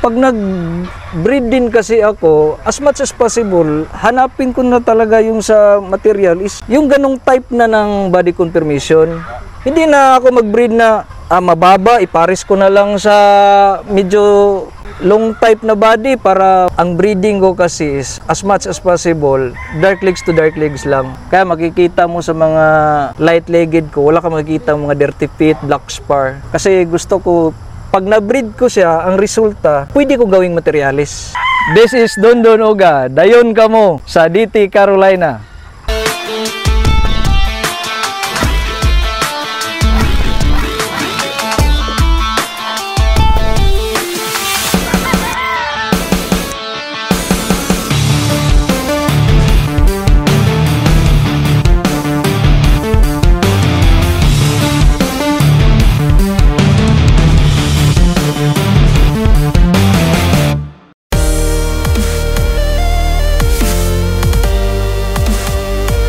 pag nag-breed din kasi ako, as much as possible, hanapin ko na talaga yung sa material is yung ganong type na ng body confirmation. Hindi na ako mag-breed na mababa, iparis ko na lang sa medyo long type na body para ang breeding ko kasi is as much as possible, dark legs to dark legs lang. Kaya makikita mo sa mga light-legged ko, wala ka makikita mga dirty feet, black spar. Kasi gusto ko, pag na-breed ko siya, ang resulta, pwede ko gawing materialis. This is Don Don Oga, dayon kamo sa DT Carolina.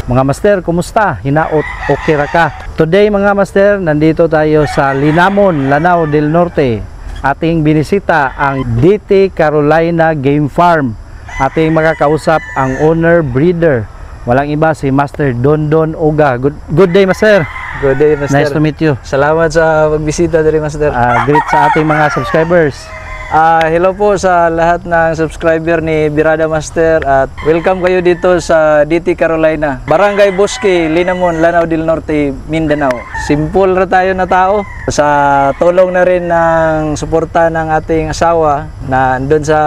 Mga master, kumusta? Hinaot, okay ra ka? Today mga master, nandito tayo sa Linamon, Lanao del Norte. Ating binisita ang DT Carolina Game Farm. Ating makakausap ang owner breeder. Walang iba si Master Don Don Oga. Good day, Master. Good day, Master. Nice to meet you. Salamat sa pagbisita dali, Master. Greet sa ating mga subscribers. Hello po sa lahat ng subscriber ni Birada Master at welcome kayo dito sa DT Carolina, Barangay Bosque, Linamon, Lanao del Norte, Mindanao. Simple ra tayo na tao. Sa tulong na rin ng suporta ng ating asawa na andun sa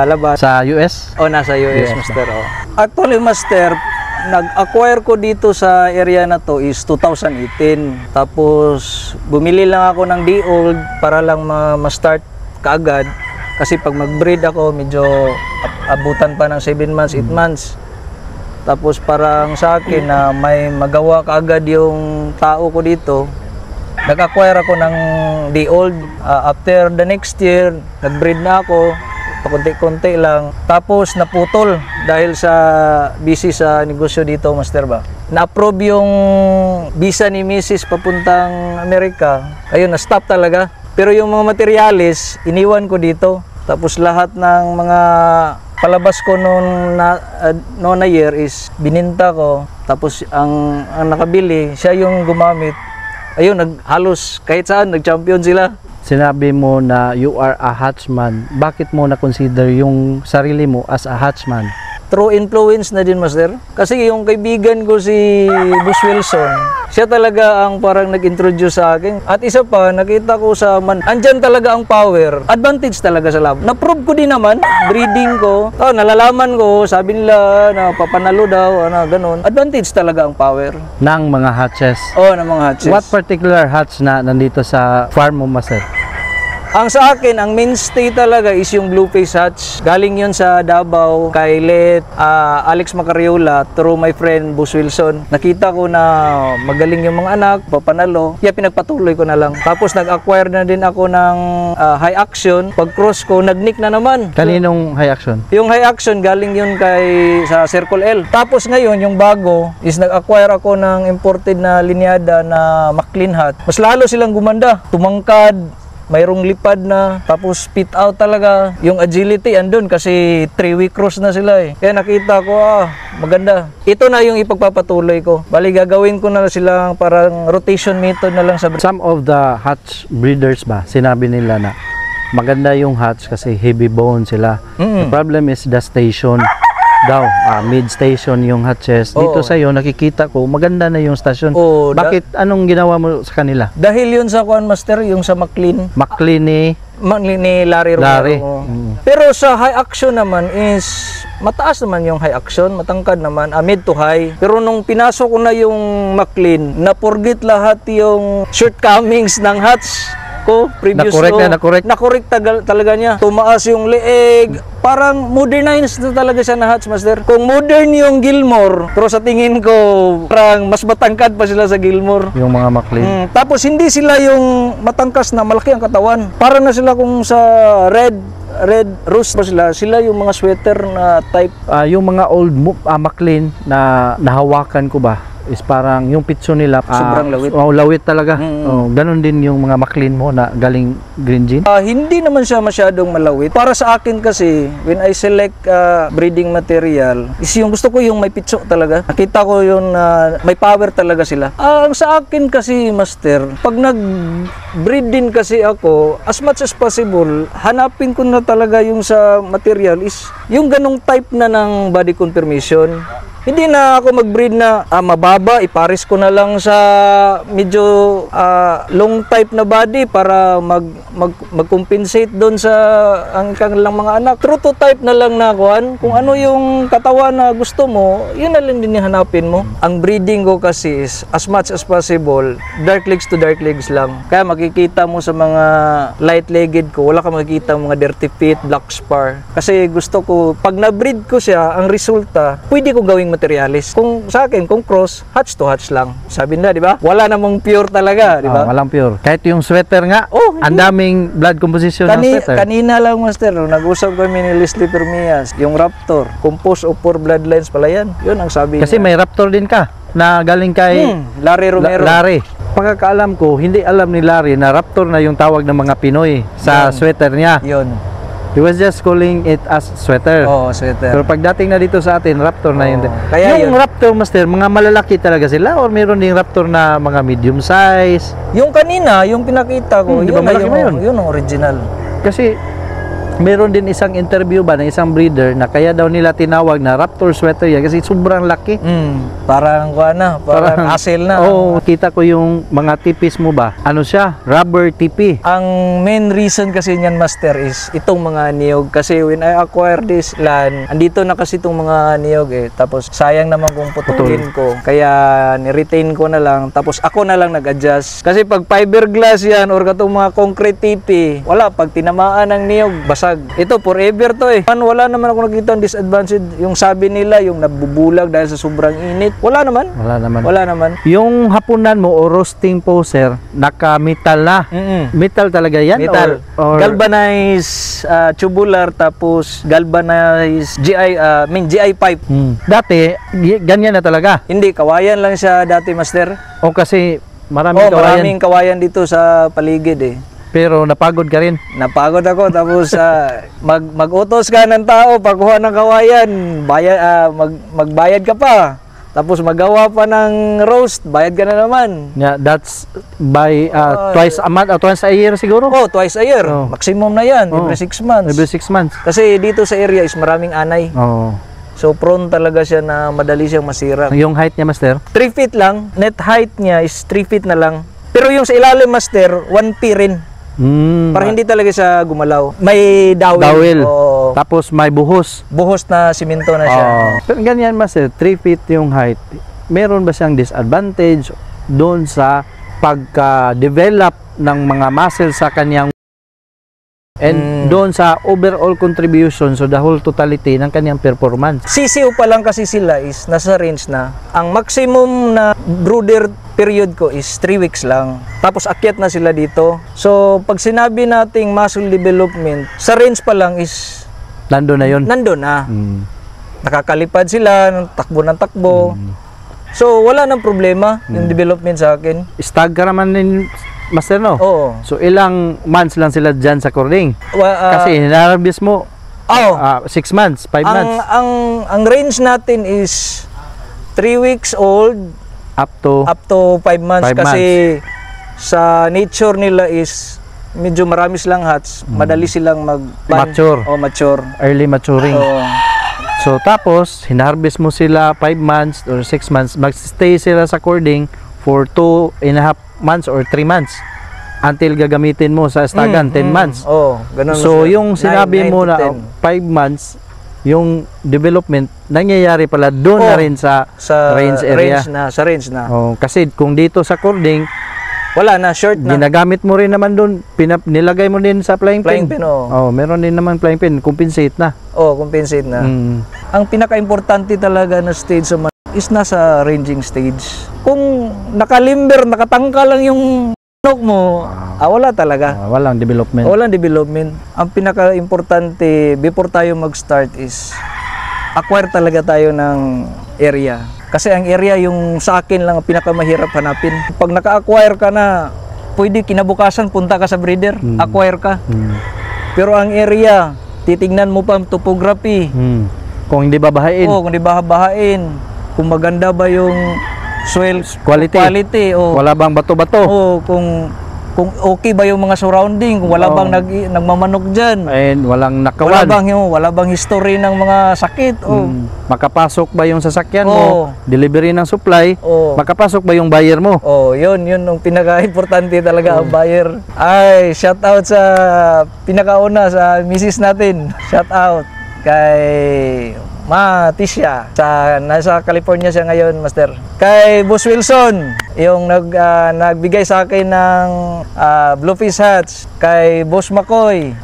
labas. Sa US? Nasa US, Master. Actually, Master, nag-acquire ko dito sa area na to is 2018. Tapos bumili lang ako ng D-Old para lang ma-start kaagad kasi pag mag-breed ako medyo abutan pa ng 7 months, 8 months. Tapos parang sa akin na may magawa kaagad yung tao ko dito, nag-acquire ako ng D-Old. After the next year, nag-breed na ako, pakunti-kunti lang. Tapos naputol dahil sa busy sa negosyo dito, Master ba. Na-approve yung visa ni Mrs. papuntang Amerika. Ayun, na-stop talaga. Pero yung mga materialis, iniwan ko dito. Tapos lahat ng mga palabas ko noon na year is bininta ko. Tapos ang nakabili, siya yung gumamit. Ayun, halos kahit saan, nag-champion sila. Sinabi mo na you are a hatchman. Bakit mo na-consider yung sarili mo as a hatchman? True influence na din, Master. Kasi yung kaibigan ko si Boss Wilson, siya talaga ang parang nag-introduce sa akin. At isa pa, nakita ko sa andyan talaga ang power. Advantage talaga sa lab. Na-prove ko din naman, breeding ko. Nalalaman ko, sabi nila na papanalo daw, ganun. Advantage talaga ang power. Ng mga hatches? Ng mga hatches. What particular hatch na nandito sa farm mo, Master? Ang sa akin, ang mainstay talaga is yung blue face hatch. Galing yun sa Davao, kay Let, Alex Macariola, through my friend Boss Wilson. Nakita ko na magaling yung mga anak, papanalo. Kaya pinagpatuloy ko na lang. Tapos nag-acquire na din ako ng high action. Pag cross ko, nag-nick na naman. Kaninong high action? Yung high action galing yun sa Circle L. Tapos ngayon, yung bago is nag-acquire ako ng imported na linyada na McLean hat. Mas lalo silang gumanda. Tumangkad, mayroong lipad na, tapos spit out talaga. Yung agility andun kasi 3-week cross na sila eh. Kaya nakita ko, maganda. Ito na yung ipagpapatuloy ko. Bali, gagawin ko na silang parang rotation method na lang sa Some of the hatch breeders ba, sinabi nila na maganda yung hatch kasi heavy bone sila. The problem is the station daw, mid station yung hatches. Dito sa iyo nakikita ko maganda na yung station. Bakit anong ginawa mo sa kanila? Dahil yun sa Kuan Master, yung sa McLean ni Larry Romero. Pero sa high action naman is mataas naman yung high action, matangkad naman, mid to high. Pero nung pinasok ko na yung McLean, na-forget lahat yung shortcomings ng hatch ko previous. Na-correct talaga niya. Tumaas yung leeg, parang modernized na talaga siya na hatch, Master. Kung modern yung Gilmore, pero sa tingin ko parang mas matangkad pa sila sa Gilmore, yung mga McLean. Tapos hindi sila yung matangkas na malaki ang katawan. Para na sila kung sa red roost pa sila yung mga sweater na type. Yung mga old McLean na nahawakan ko ba, is parang yung pitso nila Sobrang lawit. lawit talaga. Ganun din yung mga McLean mo na galing Green Gene. Hindi naman siya masyadong malawit. Para sa akin kasi, when I select breeding material, is yung gusto ko yung may pitso talaga. Nakita ko yung may power talaga sila. Ang sa akin kasi, Master, pag nag-breed din kasi ako, as much as possible, hanapin ko na talaga yung sa material is yung ganong type na ng body confirmation. Hindi na ako mag-breed na mababa, iparis ko na lang sa medyo long type na body para mag-compensate doon sa ang kanilang mga anak. True to type na lang na kuhan. Kung ano yung katawan na gusto mo, yun na lang din hanapin mo. Ang breeding ko kasi is as much as possible, dark legs to dark legs lang. Kaya makikita mo sa mga light-legged ko, wala ka makikita mga dirty feet, black spar. Kasi gusto ko, pag na-breed ko siya, ang resulta, pwede ko gawing materialis. Kung sa akin, kung cross, hatch to hatch lang. Sabi na, di ba? Wala namang pure talaga, di ba? Walang pure. Kahit yung sweater nga, ang daming blood composition ng sweater. Kanina lang, Master, nag-usap kami ni Leslie Permias, yung Raptor, composed of 4 bloodlines pala yan. Yun ang sabi Kasi niya. may Raptor din ka na galing kay Larry Romero. Larry. Pagkakaalam ko, hindi alam ni Larry na Raptor na yung tawag ng mga Pinoy sa sweater niya. Yun. He was just calling it as sweater. Oo, sweater. Pero pagdating na dito sa atin, Raptor na yun. Kaya yung yun. Raptor, Master, mga malalaki talaga sila or meron ding Raptor na mga medium size? Yung kanina, yung pinakita ko, Di ba yun, malaki ba yun? Yun ang original. Kasi meron din isang interview ba ng isang breeder na kaya daw nila tinawag na Raptor sweater yan kasi sobrang laki. Parang parang asel na. Oo, kita ko yung mga tipis mo ba. Ano siya? Rubber tipi. Ang main reason kasi niyan, Master, is itong mga niyog. Kasi when I acquired this land, andito na kasi itong mga niyog eh. Tapos sayang naman kung putulin ko. Kaya ni-retain ko na lang. Tapos ako na lang nag-adjust. Kasi pag fiberglass yan or katong mga concrete tipi, wala. Pag tinamaan ng niyog, basag. Ito, forever to eh. Wala naman ako nakita ang disadvantage. Yung sabi nila, yung nabubulag dahil sa sobrang init. Wala naman. Wala naman. Yung hapunan mo o roasting poser, naka-metal na. Metal talaga yan? Metal. Or Galvanized tubular tapos galvanized GI pipe. Dati, ganyan na talaga. Hindi, kawayan lang siya dati, Master. O kasi maraming kawayan. Maraming kawayan dito sa paligid eh. Pero napagod ka rin. Napagod ako tapos mag-utos ka ng tao pagkuha ng kawayan, magbayad ka pa. Tapos magawa pa ng roast, bayad ka na naman. Yeah, that's by twice a month or twice a year siguro? Oh, twice a year. Oh. Maximum na yan, every 6 months. Every 6 months. Kasi dito sa area is maraming anay. Oh. So prone talaga siya na madali siyang masira. Yung height niya, Master? 3 feet lang. Net height niya is 3 feet na lang. Pero yung sa ilalim, Master, 1 feet rin. Para hindi talaga siya gumalaw. May dawil. Oo. Tapos may buhos. Buhos na simento na siya. Pero ganyan, Master, 3 feet yung height. Meron ba siyang disadvantage doon sa pagka-develop ng mga muscle sa kanyang and doon sa overall contribution, so the whole totality ng kanyang performance? CCO pa lang kasi sila is nasa range na. Ang maximum na brooder period ko is 3 weeks lang. Tapos akyat na sila dito. So pag sinabi nating muscle development, sa range pa lang is nandun na yun? Nandun na. Nakakalipad sila, takbo ng takbo. So wala nang problema yung development sa akin. Stag ka naman din, Master, no? Oo. So ilang months lang sila dyan sa cording? Kasi hinarabis mo 6 months, 5 months. Ang range natin is 3 weeks old up to 5 months. Kasi sa nature nila is medyo marami silang hats. Madali silang mature. Mature. Early maturing. So tapos, hinarvest mo sila 5 months or 6 months. Mag-stay sila sa cording for 2.5 months or 3 months until gagamitin mo sa stagan 10 months. Ganun. So yung sinabi mo na 5 months, yung development nangyayari pala doon na rin sa range area. Sa range na. Kasi kung dito sa cording, wala na, short na. Ginagamit mo rin naman doon, nilagay mo din sa flying pin. Meron din naman flying pin, compensate na. Compensate na. Ang pinaka-importante talaga na stage sa is nasa ranging stage. Kung nakalimber, nakatangka lang yung manok mo, wala talaga. Walang development. Walang development. Ang pinaka-importante before tayo mag-start is acquire talaga tayo ng area. Kasi ang area yung sa akin lang ang pinakamahirap hanapin. Pag naka-acquire ka na, pwede kinabukasan punta ka sa breeder, acquire ka. Pero ang area, titingnan mo pa ang topography. Kung hindi babahain. Kung di bahabahain, kung maganda ba yung soil Quality. Wala bang bato-bato? Kung okay ba yung mga surrounding, kung wala bang nagmamanok diyan. And walang nakawan. Wala bang history ng mga sakit. Makapasok ba yung sasakyan mo? Oo. Delivery ng supply? Oo. Makapasok ba yung buyer mo? Yun ang pinaka-importante talaga ang buyer. Ay, shout out sa pinakauna sa misis natin. Shout out kay Ma Tisha. Nasa California siya ngayon, Master. Kay Boss Wilson, yung nagbigay sa akin ng Bluefish Hats. Kay Boss McCoy,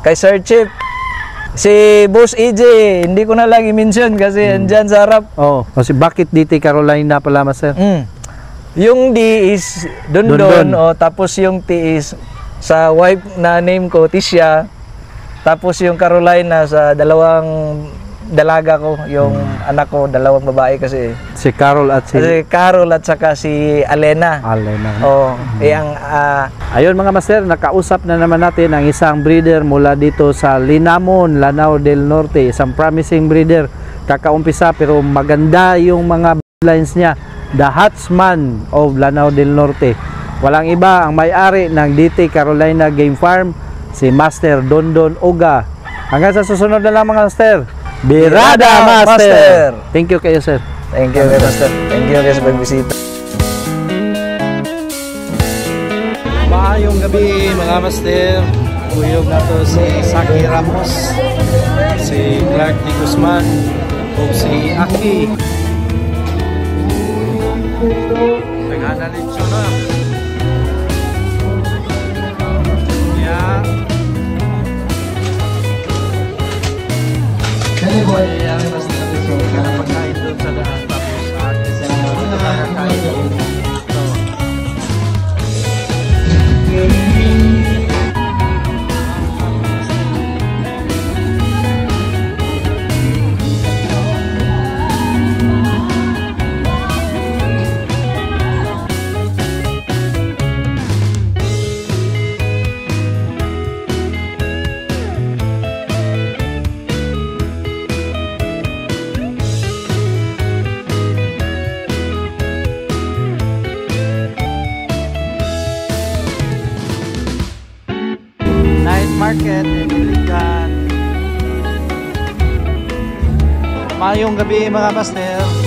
kay Sir Chip. Si Boss EJ, hindi ko na lang i-mention kasi andyan sa harap. Kasi bakit DT Carolina pala, Master? Yung D is Dondon, tapos yung T is sa wife na name ko, Tisha. Tapos yung Carolina sa dalawang dalaga ko, yung anak ko, dalawang babae kasi. Si Carol at si saka si Alena. Ayun mga master, nakausap na naman natin ang isang breeder mula dito sa Linamon, Lanao del Norte. Isang promising breeder. Kakaumpisa pero maganda yung mga lines niya. The Hatsman of Lanao del Norte. Walang iba ang may-ari ng DT Carolina Game Farm, si Master Dondon Oga. Hanggang sa susunod na lang mga master. Birada Master! Thank you kayo, sir. Thank you, Master. Thank you sa pagbisita. Maayong gabi mga master. Kuyog na to si Saki Ramos, si Clark D. Guzman, o si Aki. Naghanalin siya na. Pagkain doon sa lahat, tapos akin sa nakakain doon. Night market in Iligan. Mayong gabi mga master.